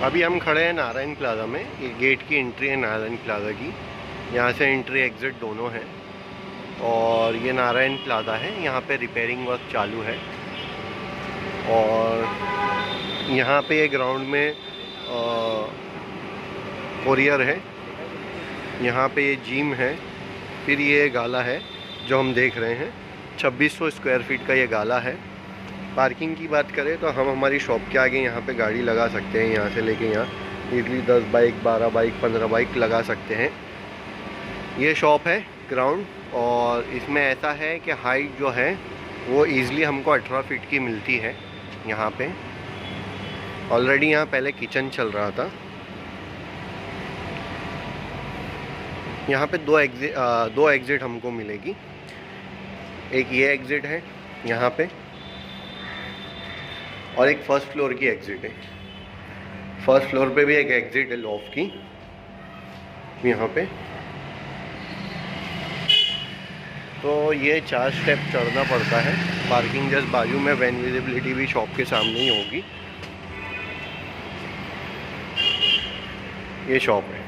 अभी हम खड़े हैं नारायण प्लाजा में। ये गेट की एंट्री है नारायण प्लाजा की। यहाँ से एंट्री एग्ज़िट दोनों हैं और ये नारायण प्लाजा है। यहाँ पे रिपेयरिंग वर्क चालू है और यहाँ पे ये ग्राउंड में कोरियर है। यहाँ पे ये जिम है। फिर ये गाला है जो हम देख रहे हैं। 2600 स्क्वायर फीट का ये गाला है। पार्किंग की बात करें तो हम हमारी शॉप के आगे यहाँ पे गाड़ी लगा सकते हैं। यहाँ से लेके यहाँ इजली 10 बाइक 12 बाइक 15 बाइक लगा सकते हैं। ये शॉप है ग्राउंड, और इसमें ऐसा है कि हाइट जो है वो ईज़िली हमको 18 फीट की मिलती है। यहाँ पे ऑलरेडी यहाँ पहले किचन चल रहा था। यहाँ पे दो एग्ज़िट हमको मिलेगी। एक ये एग्ज़िट है यहाँ पे और एक फर्स्ट फ्लोर की एग्ज़िट है। फर्स्ट फ्लोर पे भी एक एग्ज़िट है लॉफ्ट की यहाँ पे। तो ये 4 स्टेप चढ़ना पड़ता है। पार्किंग जस्ट बाजू में, वैन विजिबिलिटी भी शॉप के सामने ही होगी। ये शॉप है।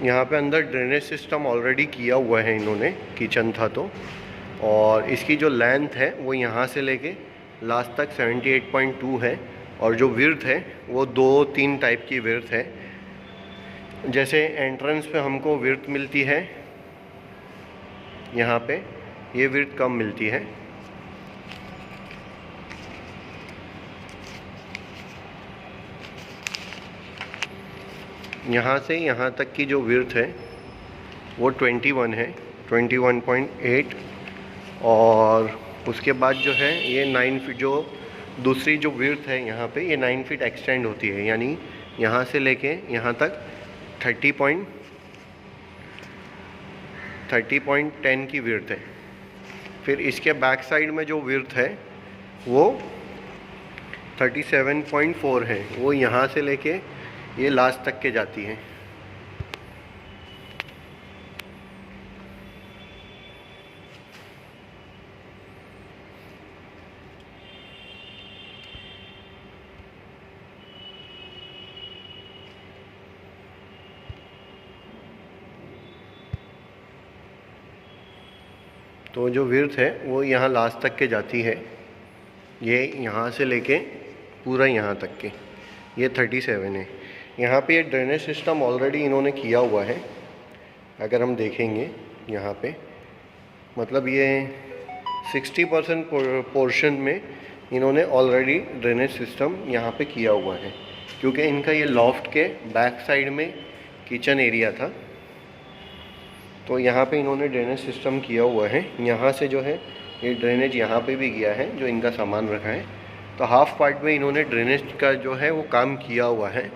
यहाँ पे अंदर ड्रेनेज सिस्टम ऑलरेडी किया हुआ है इन्होंने, किचन था तो। और इसकी जो लेंथ है वो यहाँ से लेके लास्ट तक 78.2 है और जो विड्थ है वो 2-3 टाइप की विड्थ है। जैसे एंट्रेंस पे हमको विड्थ मिलती है, यहाँ पे ये विड्थ कम मिलती है। यहाँ से यहाँ तक की जो विड्थ है वो 21 है, 21.8। और उसके बाद जो है ये 9 फीट, जो दूसरी जो विड्थ है यहाँ पे, ये 9 फीट एक्सटेंड होती है। यानी यहाँ से लेके यहाँ तक 30.10 की विड्थ है। फिर इसके बैक साइड में जो विड्थ है वो 37.4 है। वो यहाँ से लेके ये लास्ट तक के जाती है। तो जो विड्थ है वो यहाँ लास्ट तक के जाती है। ये यहाँ से लेके पूरा यहाँ तक के ये 37 है। यहाँ पे ये ड्रेनेज सिस्टम ऑलरेडी इन्होंने किया हुआ है। अगर हम देखेंगे यहाँ पे, मतलब ये 60% पोर्शन में इन्होंने ऑलरेडी ड्रेनेज सिस्टम यहाँ पे किया हुआ है, क्योंकि इनका ये लॉफ्ट के बैक साइड में किचन एरिया था। तो यहाँ पे इन्होंने ड्रेनेज सिस्टम किया हुआ है। यहाँ से जो है ये ड्रेनेज यहाँ पे भी गया है जो इनका सामान रखा है। तो हाफ पार्ट में इन्होंने ड्रेनेज का जो है वो काम किया हुआ है।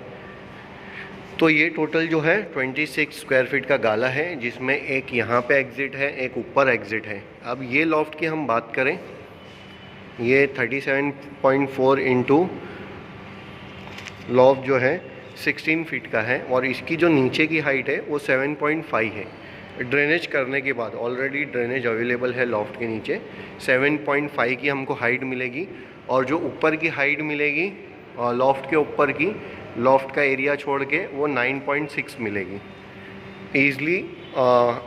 तो ये टोटल जो है 26 स्क्वायर फीट का गाला है, जिसमें एक यहाँ पे एग्ज़िट है, एक ऊपर एग्ज़िट है। अब ये लॉफ्ट की हम बात करें, ये 37.4 इंटू लॉफ्ट जो है 16 फीट का है और इसकी जो नीचे की हाइट है वो 7.5 है। ड्रेनेज करने के बाद ऑलरेडी ड्रेनेज अवेलेबल है लॉफ्ट के नीचे। 7.5 की हमको हाइट मिलेगी और जो ऊपर की हाइट मिलेगी लॉफ्ट के ऊपर की, लॉफ्ट का एरिया छोड़ के, वो 9.6 मिलेगी। ईज़िली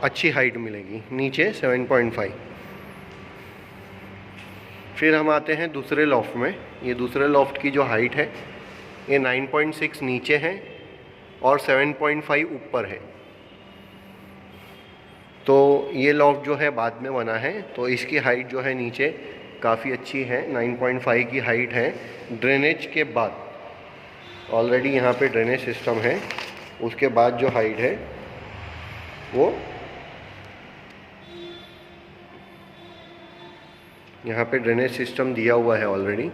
अच्छी हाइट मिलेगी। नीचे 7.5। फिर हम आते हैं दूसरे लॉफ्ट में। ये दूसरे लॉफ्ट की जो हाइट है ये 9.6 नीचे है और 7.5 ऊपर है। तो ये लॉफ्ट जो है बाद में बना है, तो इसकी हाइट जो है नीचे काफ़ी अच्छी है, 9.5 की हाइट है। ड्रेनेज के बाद ऑलरेडी यहाँ पे ड्रेनेज सिस्टम है। उसके बाद जो हाइट है वो यहाँ पे ड्रेनेज सिस्टम दिया हुआ है ऑलरेडी।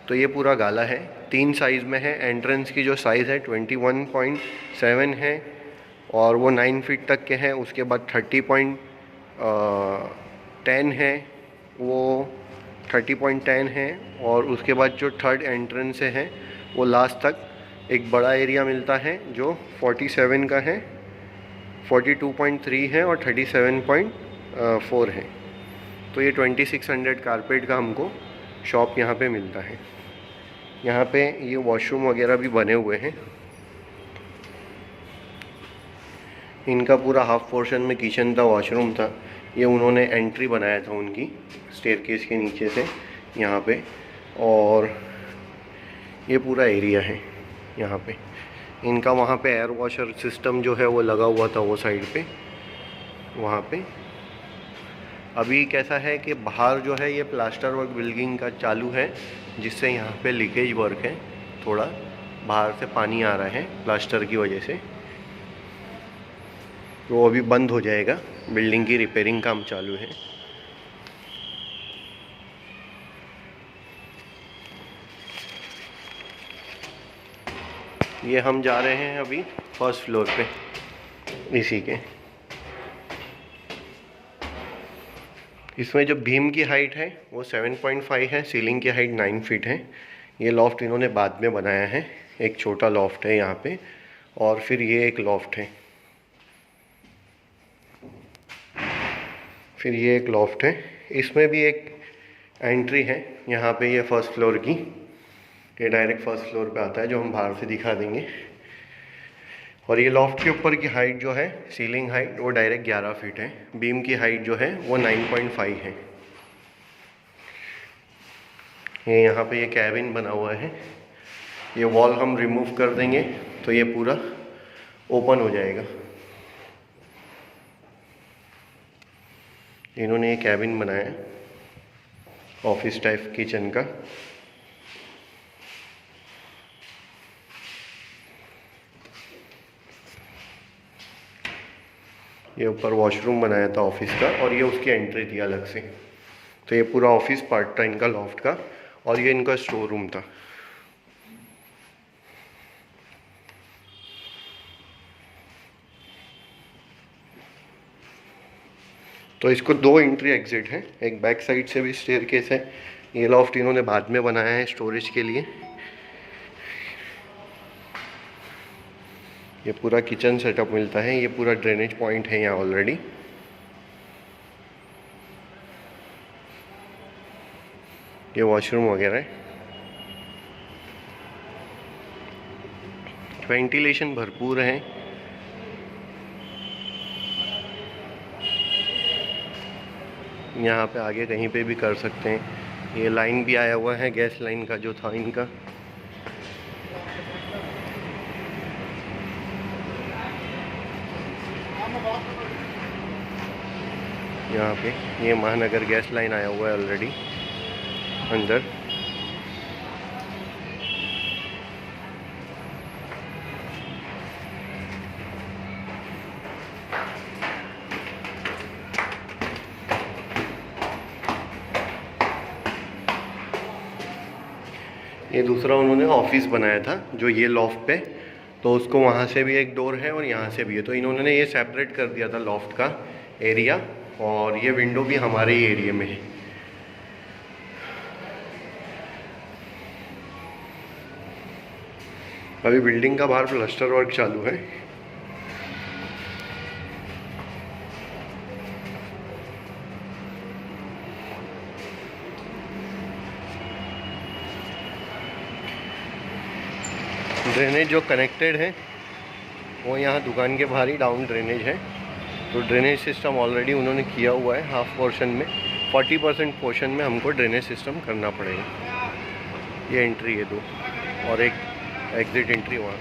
तो ये पूरा गाला है, 3 साइज़ में है। एंट्रेंस की जो साइज़ है 21.7 है और वो 9 फीट तक के हैं। उसके बाद 30.10 है, वो 30.10 है। और उसके बाद जो थर्ड एंट्रेंस है वो लास्ट तक एक बड़ा एरिया मिलता है जो 47 का है, 42.3 है और 37.4 है। तो ये 2600 कारपेट का हमको शॉप यहाँ पे मिलता है। यहाँ पे ये वॉशरूम वगैरह भी बने हुए हैं। इनका पूरा हाफ पोर्शन में किचन था, वॉशरूम था। ये उन्होंने एंट्री बनाया था उनकी स्टेयरकेस के नीचे से यहाँ पे, और ये पूरा एरिया है यहाँ पे। इनका वहाँ पे एयर वॉशर सिस्टम जो है वो लगा हुआ था वो साइड पे, वहाँ पे। अभी कैसा है कि बाहर जो है ये प्लास्टर वर्क बिल्डिंग का चालू है, जिससे यहाँ पे लीकेज वर्क है, थोड़ा बाहर से पानी आ रहा है प्लास्टर की वजह से, तो वो अभी बंद हो जाएगा। बिल्डिंग की रिपेयरिंग काम चालू है। ये हम जा रहे हैं अभी फर्स्ट फ्लोर पे इसी के। इसमें जो बीम की हाइट है वो 7.5 है, सीलिंग की हाइट 9 फीट है। ये लॉफ्ट इन्होंने बाद में बनाया है, एक छोटा लॉफ्ट है यहाँ पे, और फिर ये एक लॉफ्ट है, फिर ये एक लॉफ्ट है। इसमें भी एक एंट्री है यहाँ पे, ये फर्स्ट फ्लोर की, ये डायरेक्ट फर्स्ट फ्लोर पे आता है, जो हम बाहर से दिखा देंगे। और ये लॉफ्ट के ऊपर की हाइट जो है, सीलिंग हाइट, वो डायरेक्ट 11 फीट है। बीम की हाइट जो है वो 9.5 है। ये यहाँ पे ये कैबिन बना हुआ है। ये वॉल हम रिमूव कर देंगे तो ये पूरा ओपन हो जाएगा। इन्होंने ये कैबिन बनाया है ऑफिस टाइप किचन का। ये ऊपर वॉशरूम बनाया था ऑफिस का, और ये उसकी एंट्री थी अलग से। तो ये पूरा ऑफिस पार्ट था इनका लॉफ्ट का, और ये इनका स्टोर रूम था। तो इसको 2 एंट्री एग्जिट है, एक बैक साइड से भी स्टेयरकेस है। ये लॉफ्ट इन्होंने बाद में बनाया है स्टोरेज के लिए। ये पूरा किचन सेटअप मिलता है। ये पूरा ड्रेनेज पॉइंट है यहाँ ऑलरेडी। ये वॉशरूम वगैरह है। वेंटिलेशन भरपूर है। यहाँ पे आगे कहीं पे भी कर सकते हैं। ये लाइन भी आया हुआ है, गैस लाइन का जो था इनका। यहाँ पे ये महानगर गैस लाइन आया हुआ है ऑलरेडी अंदर। ये दूसरा उन्होंने ऑफिस बनाया था जो ये लॉफ्ट पे, तो उसको वहाँ से भी एक डोर है और यहाँ से भी है, तो इन्होंने ये सेपरेट कर दिया था लॉफ्ट का एरिया, और ये विंडो भी हमारे ही एरिया में है। अभी बिल्डिंग का बाहर प्लास्टर वर्क चालू है। ड्रेनेज जो कनेक्टेड है वो यहाँ दुकान के बाहर ही डाउन ड्रेनेज है। तो ड्रेनेज सिस्टम ऑलरेडी उन्होंने किया हुआ है हाफ पोर्शन में। 40% पोर्शन में हमको ड्रेनेज सिस्टम करना पड़ेगा। ये एंट्री है 2 और एक एग्जिट एंट्री वहाँ।